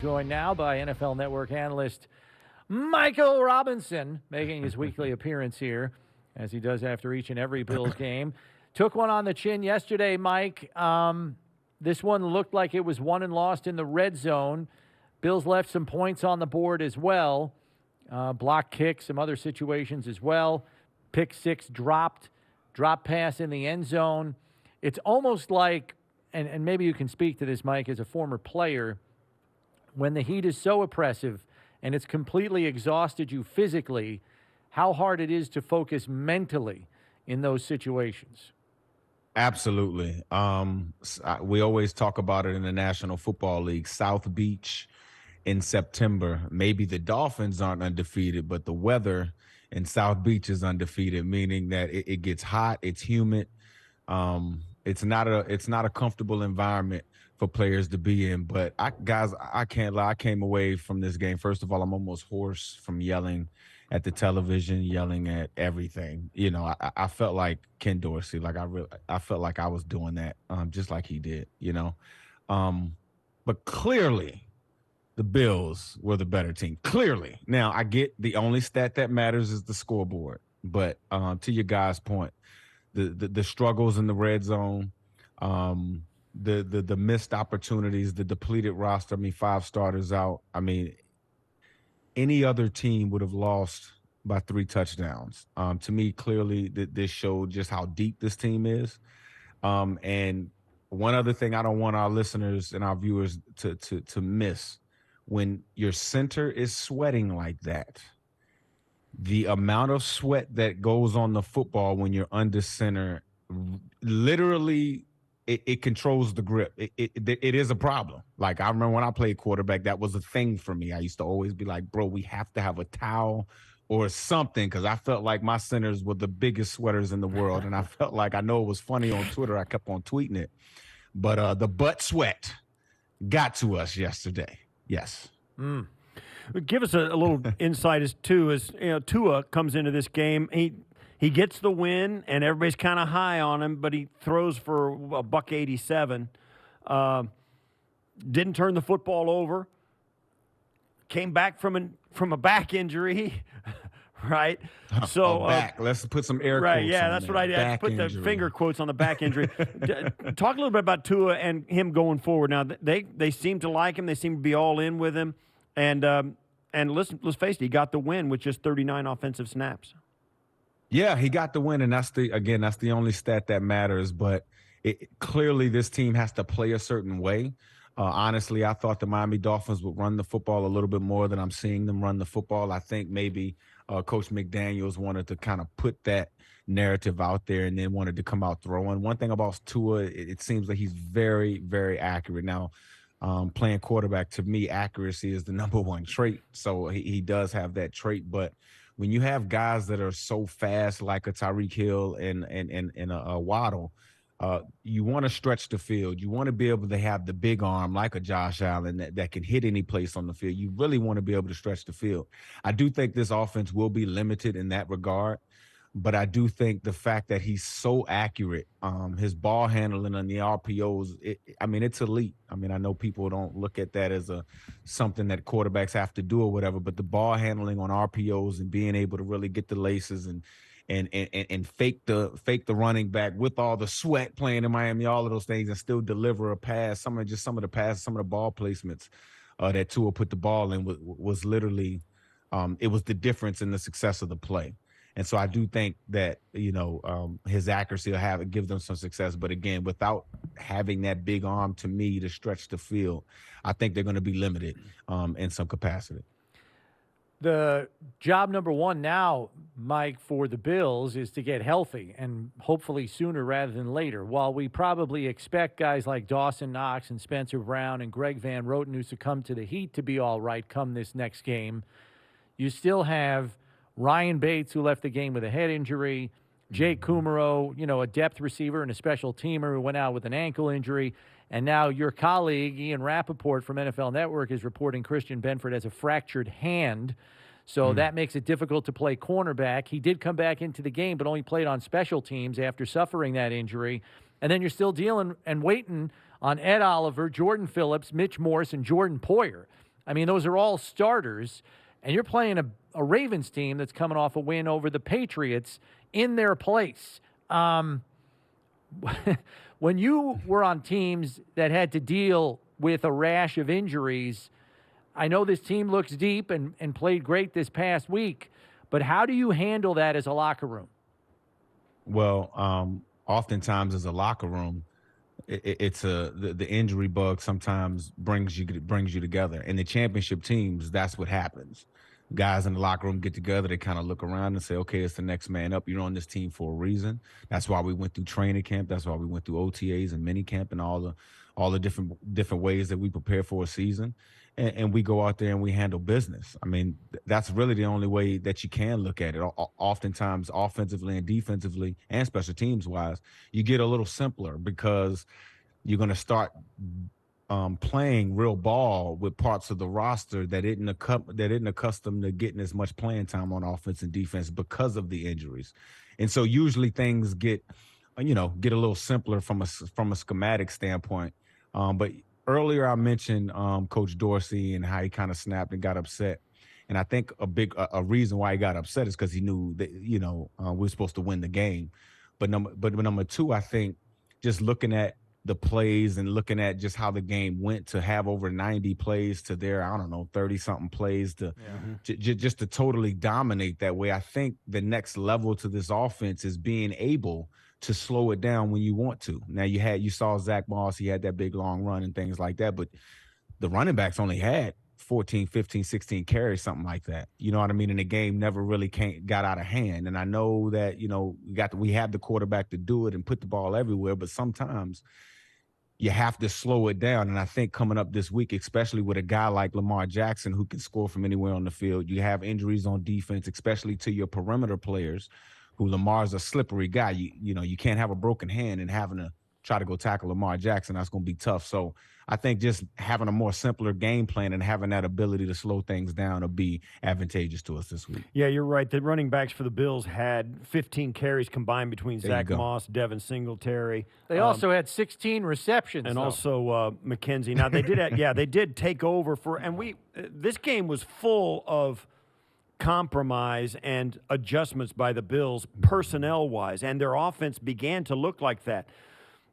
Joined now by NFL Network Analyst Michael Robinson, making his weekly appearance here, as he does after each and every Bills game. Took one on the chin yesterday, Mike. This one looked like it was won and lost in the red zone. Bills left some points on the board as well. Block kick, some other situations as well. Pick six dropped, drop pass in the end zone. It's almost like, and maybe you can speak to this, Mike, as a former player, when the heat is so oppressive and it's completely exhausted you physically, how hard it is to focus mentally in those situations. Absolutely. We always talk about it in the National Football League. South Beach in September. Maybe the Dolphins aren't undefeated, but the weather in South Beach is undefeated, meaning that it gets hot, it's humid. It's not a comfortable environment for players to be in. But I can't lie. I came away from this game. First of all, I'm almost hoarse from yelling at the television, yelling at everything. You know, I felt like Ken Dorsey. Like I felt like I was doing that, just like he did. You know, but clearly the Bills were the better team. Clearly. Now I get the only stat that matters is the scoreboard. But to your guys' point, the struggles in the red zone. The missed opportunities, the depleted roster. I mean, 5 starters out. I mean, any other team would have lost by 3 touchdowns. To me, clearly, this showed just how deep this team is. And one other thing I don't want our listeners and our viewers to miss, when your center is sweating like that, the amount of sweat that goes on the football when you're under center, literally, it controls the grip. It is a problem. Like, I remember when I played quarterback, that was a thing for me. I used to always be like, bro, we have to have a towel or something, because I felt like my centers were the biggest sweaters in the world. And I felt like, I know it was funny on Twitter, I kept on tweeting it. But the butt sweat got to us yesterday. Yes. Give us a little insight as you know, Tua comes into this game. He gets the win, and everybody's kind of high on him, but he throws for $187. Didn't turn the football over. Came back from a back injury, right? So back. Let's put some air quotes. Right, yeah, on that's there. what I did. I put the finger quotes on the back injury. Talk a little bit about Tua and him going forward. Now, they seem to like him. They seem to be all in with him. And let's face it, he got the win with just 39 offensive snaps. Yeah, he got the win, and that's the only stat that matters. But clearly this team has to play a certain way. Honestly, I thought the Miami Dolphins would run the football a little bit more than I'm seeing them run the football. I think maybe Coach McDaniels wanted to kind of put that narrative out there and then wanted to come out throwing. One thing about Tua, it seems like he's very, very accurate. Now, playing quarterback, to me, accuracy is the number one trait. So he does have that trait. But when you have guys that are so fast, like a Tyreek Hill and a Waddle, you want to stretch the field. You want to be able to have the big arm like a Josh Allen that can hit any place on the field. You really want to be able to stretch the field. I do think this offense will be limited in that regard, but I do think the fact that he's so accurate, his ball handling on the RPOs, it's elite. I mean, I know people don't look at that as something that quarterbacks have to do or whatever, but the ball handling on RPOs and being able to really get the laces and fake the running back with all the sweat playing in Miami, all of those things, and still deliver a pass. Some of the passes, some of the ball placements that Tua put the ball in was literally, it was the difference in the success of the play. And so I do think that, his accuracy will give them some success. But again, without having that big arm, to me, to stretch the field, I think they're going to be limited in some capacity. The job number one now, Mike, for the Bills is to get healthy, and hopefully sooner rather than later. While we probably expect guys like Dawson Knox and Spencer Brown and Greg Van Roten, who succumbed to the heat, to be all right come this next game, you still have Ryan Bates, who left the game with a head injury, Jake Kumaro, a depth receiver and a special teamer who went out with an ankle injury, and now your colleague, Ian Rappaport from NFL Network, is reporting Christian Benford has a fractured hand. So that makes it difficult to play cornerback. He did come back into the game, but only played on special teams after suffering that injury. And then you're still dealing and waiting on Ed Oliver, Jordan Phillips, Mitch Morse, and Jordan Poyer. I mean, those are all starters, and you're playing a Ravens team that's coming off a win over the Patriots in their place. When you were on teams that had to deal with a rash of injuries, I know this team looks deep and played great this past week, but how do you handle that as a locker room? Well, oftentimes as a locker room, it's the injury bug sometimes brings you together. And the championship teams, that's what happens. Guys in the locker room get together, they kind of look around and say, okay, it's the next man up. You're on this team for a reason. That's why we went through training camp. That's why we went through OTAs and mini camp and all the different ways that we prepare for a season. And we go out there and we handle business. I mean, that's really the only way that you can look at it. Oftentimes, offensively and defensively and special teams wise, you get a little simpler because you're going to start playing real ball with parts of the roster that isn't accustomed to getting as much playing time on offense and defense because of the injuries. And so usually things get a little simpler from a schematic standpoint. But earlier I mentioned Coach Dorsey and how he kind of snapped and got upset. And I think a reason why he got upset is because he knew that, we were supposed to win the game. But number two, I think just looking at the plays and looking at just how the game went to have over 90 plays to their, 30-something plays to just to totally dominate that way. I think the next level to this offense is being able to slow it down when you want to. Now you saw Zach Moss, he had that big long run and things like that, but the running backs only had 14, 15, 16 carries, something like that. You know what I mean? And the game never really got out of hand. And I know that, we have the quarterback to do it and put the ball everywhere, but sometimes you have to slow it down. And I think coming up this week, especially with a guy like Lamar Jackson who can score from anywhere on the field, you have injuries on defense, especially to your perimeter players, who Lamar's a slippery guy. You can't have a broken hand and having to try to go tackle Lamar Jackson. That's going to be tough. So I think just having a more simpler game plan and having that ability to slow things down will be advantageous to us this week. Yeah, you're right. The running backs for the Bills had 15 carries combined between Zach Moss, Devin Singletary. They also had 16 receptions, and also McKenzie. Now they did take over this game was full of compromise and adjustments by the Bills personnel-wise, and their offense began to look like that.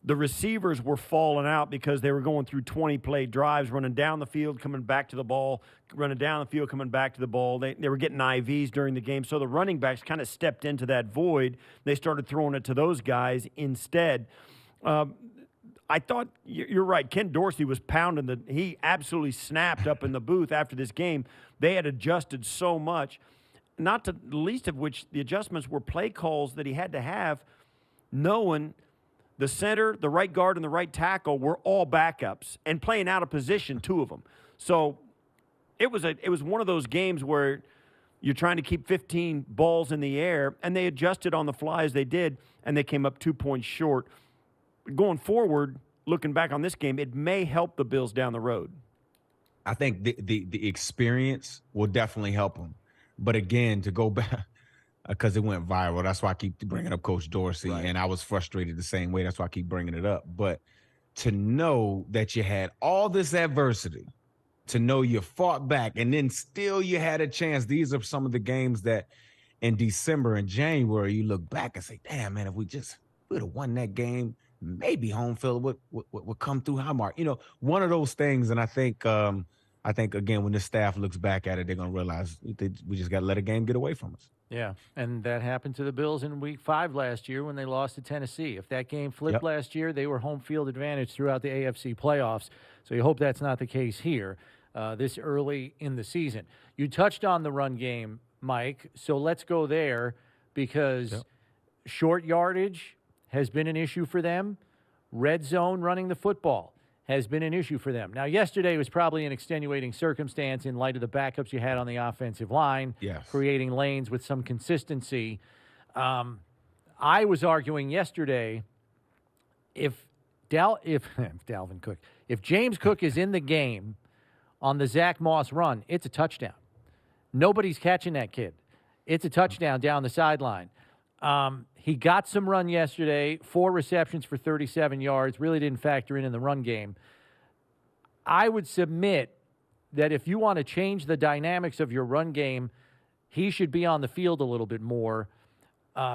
The receivers were falling out because they were going through 20-play drives, running down the field, coming back to the ball, running down the field, coming back to the ball. They were getting IVs during the game. So the running backs kind of stepped into that void. They started throwing it to those guys instead. I thought you're right. Ken Dorsey was pounding he absolutely snapped up in the booth after this game. They had adjusted so much, not to the least of which the adjustments were play calls that he had to have, knowing the center, the right guard, and the right tackle were all backups and playing out of position, two of them. So it was one of those games where you're trying to keep 15 balls in the air, and they adjusted on the fly as they did, and they came up 2 points short. Going forward, looking back on this game, it may help the Bills down the road. I think the experience will definitely help them. But again, to go back, because it went viral. That's why I keep bringing up Coach Dorsey, right. And I was frustrated the same way. That's why I keep bringing it up. But to know that you had all this adversity, to know you fought back, and then still you had a chance. These are some of the games that in December and January, you look back and say, damn, man, if we would have won that game, maybe home field would come through Highmark. One of those things. And I think, again, when the staff looks back at it, they're going to realize we just got to let a game get away from us. Yeah, and that happened to the Bills in Week 5 last year when they lost to Tennessee. If that game flipped last year, they were home field advantage throughout the AFC playoffs. So you hope that's not the case here this early in the season. You touched on the run game, Mike, so let's go there because short yardage has been an issue for them. Red zone running the football has been an issue for them. Now, yesterday was probably an extenuating circumstance in light of the backups you had on the offensive line, creating lanes with some consistency. I was arguing yesterday if Dalvin Cook, if James Cook is in the game on the Zach Moss run, it's a touchdown. Nobody's catching that kid. It's a touchdown down the sideline. He got some run yesterday, 4 receptions for 37 yards, really didn't factor in the run game. I would submit that if you want to change the dynamics of your run game, he should be on the field a little bit more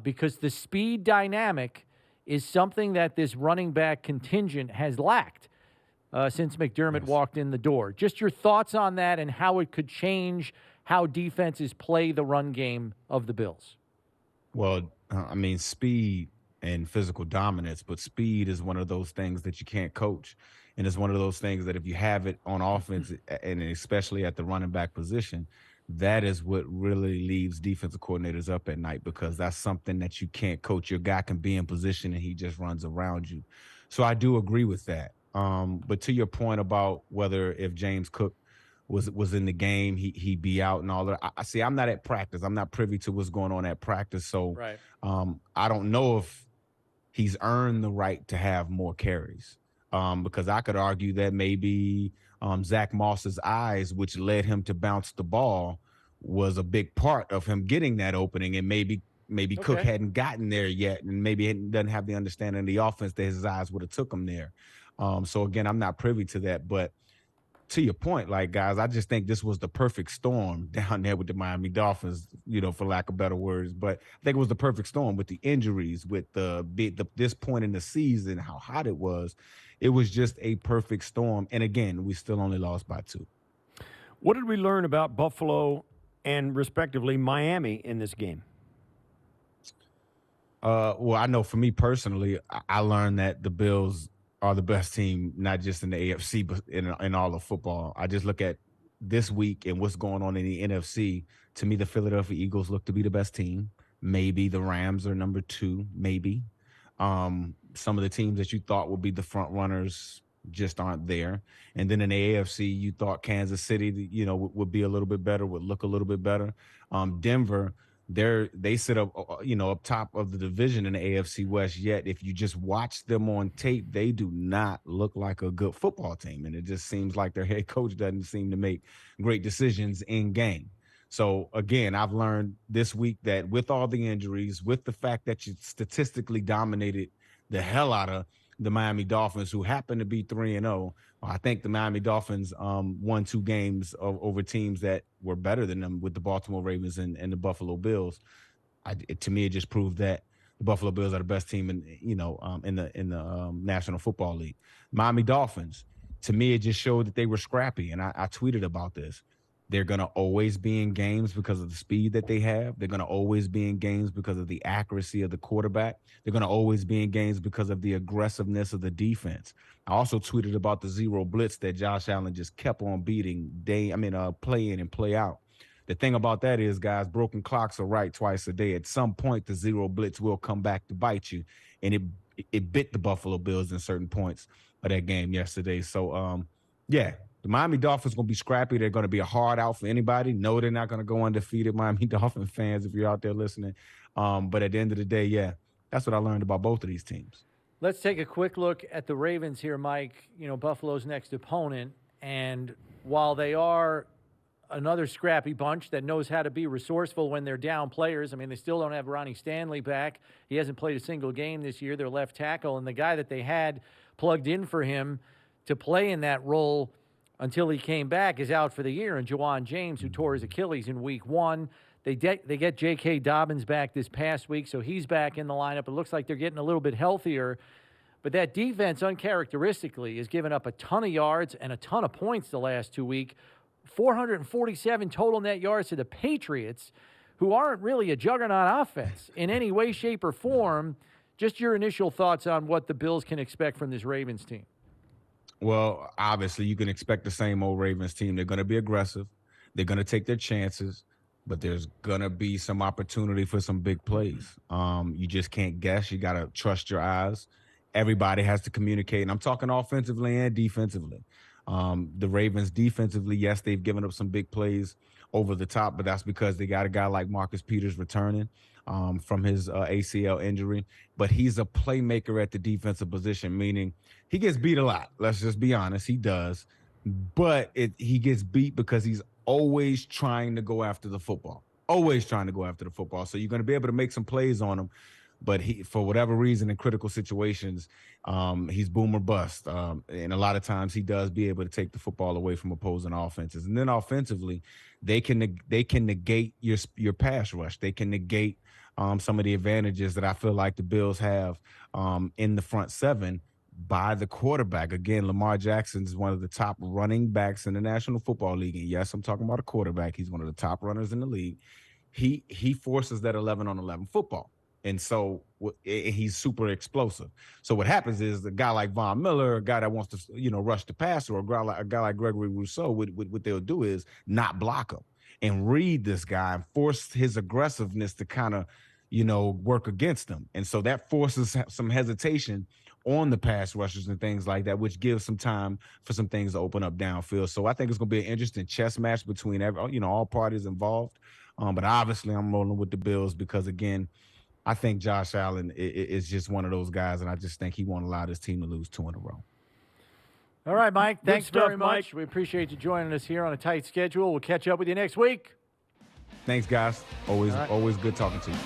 because the speed dynamic is something that this running back contingent has lacked since McDermott walked in the door. Just your thoughts on that and how it could change how defenses play the run game of the Bills. Well, I mean, speed and physical dominance, but speed is one of those things that you can't coach. And it's one of those things that if you have it on offense, and especially at the running back position, that is what really leaves defensive coordinators up at night, because that's something that you can't coach. Your guy can be in position and he just runs around you. So I do agree with that. But to your point about whether if James Cook was in the game, he'd be out and all that. I see. I'm not at practice. I'm not privy to what's going on at practice. So I don't know if he's earned the right to have more carries. Because I could argue that maybe Zach Moss's eyes, which led him to bounce the ball, was a big part of him getting that opening. And maybe Cook hadn't gotten there yet, and maybe he doesn't have the understanding of the offense that his eyes would have took him there. So again, I'm not privy to that. But to your point, like, guys, I just think this was the perfect storm down there with the Miami Dolphins, for lack of better words. But I think it was the perfect storm with the injuries, with this point in the season, how hot it was. It was just a perfect storm. And again, we still only lost by 2. What did we learn about Buffalo and, respectively, Miami in this game? Well, I know for me personally, I learned that the Bills are the best team, not just in the AFC, but in all of football. I just look at this week and what's going on in the NFC. To me, the Philadelphia Eagles look to be the best team. Maybe the Rams are number 2, maybe. Some of the teams that you thought would be the front runners just aren't there. And then in the AFC, you thought Kansas City, would be a little bit better, would look a little bit better. Denver, they sit up, up top of the division in the AFC West. Yet, if you just watch them on tape, they do not look like a good football team. And it just seems like their head coach doesn't seem to make great decisions in game. So, again, I've learned this week that with all the injuries, with the fact that you statistically dominated the hell out of the Miami Dolphins, who happen to be 3-0. I think the Miami Dolphins won 2 games over teams that were better than them, with the Baltimore Ravens and the Buffalo Bills. To me, it just proved that the Buffalo Bills are the best team in the National Football League. Miami Dolphins, to me, it just showed that they were scrappy, and I tweeted about this. They're going to always be in games because of the speed that they have. They're going to always be in games because of the accuracy of the quarterback. They're going to always be in games because of the aggressiveness of the defense. I also tweeted about the zero blitz that Josh Allen just kept on beating play in and play out. The thing about that is, guys, broken clocks are right twice a day. At some point, the zero blitz will come back to bite you. And it bit the Buffalo Bills in certain points of that game yesterday. So, the Miami Dolphins going to be scrappy. They're going to be a hard out for anybody. No, they're not going to go undefeated, Miami Dolphin fans, if you're out there listening. But at the end of the day, that's what I learned about both of these teams. Let's take a quick look at the Ravens here, Mike. Buffalo's next opponent. And while they are another scrappy bunch that knows how to be resourceful when they're down players, they still don't have Ronnie Stanley back. He hasn't played a single game this year, their left tackle. And the guy that they had plugged in for him to play in that role until he came back is out for the year, and Juwan James, who tore his Achilles in week 1. They get J.K. Dobbins back this past week, so he's back in the lineup. It looks like they're getting a little bit healthier. But that defense, uncharacteristically, has given up a ton of yards and a ton of points the last 2 weeks. 447 total net yards to the Patriots, who aren't really a juggernaut offense in any way, shape, or form. Just your initial thoughts on what the Bills can expect from this Ravens team. Well, obviously, you can expect the same old Ravens team. They're going to be aggressive. They're going to take their chances, but there's going to be some opportunity for some big plays. You just can't guess. You got to trust your eyes. Everybody has to communicate, and I'm talking offensively and defensively. The Ravens defensively, yes, they've given up some big plays over the top, but that's because they got a guy like Marcus Peters returning from his ACL injury. But he's a playmaker at the defensive position, meaning he gets beat a lot. Let's just be honest. He does. But he gets beat because he's always trying to go after the football. Always trying to go after the football. So you're going to be able to make some plays on him. but he, for whatever reason, in critical situations, he's boom or bust. And a lot of times he does be able to take the football away from opposing offenses. And then offensively, they can negate your pass rush. They can negate some of the advantages that I feel like the Bills have in the front seven by the quarterback. Again, Lamar Jackson is one of the top running backs in the National Football League. And yes, I'm talking about a quarterback. He's one of the top runners in the league. He forces that 11-on-11 football. And so he's super explosive. So what happens is a guy like Von Miller, a guy that wants to, rush the passer, or a guy like Gregory Rousseau, what they'll do is not block him and read this guy and force his aggressiveness to kind of, work against him. And so that forces some hesitation on the pass rushers and things like that, which gives some time for some things to open up downfield. So I think it's going to be an interesting chess match between all parties involved. But obviously I'm rolling with the Bills because, again, I think Josh Allen is just one of those guys, and I just think he won't allow this team to lose 2 in a row. All right, Mike. Thanks stuff, very much. Mike. We appreciate you joining us here on a tight schedule. We'll catch up with you next week. Thanks, guys. Always good talking to you.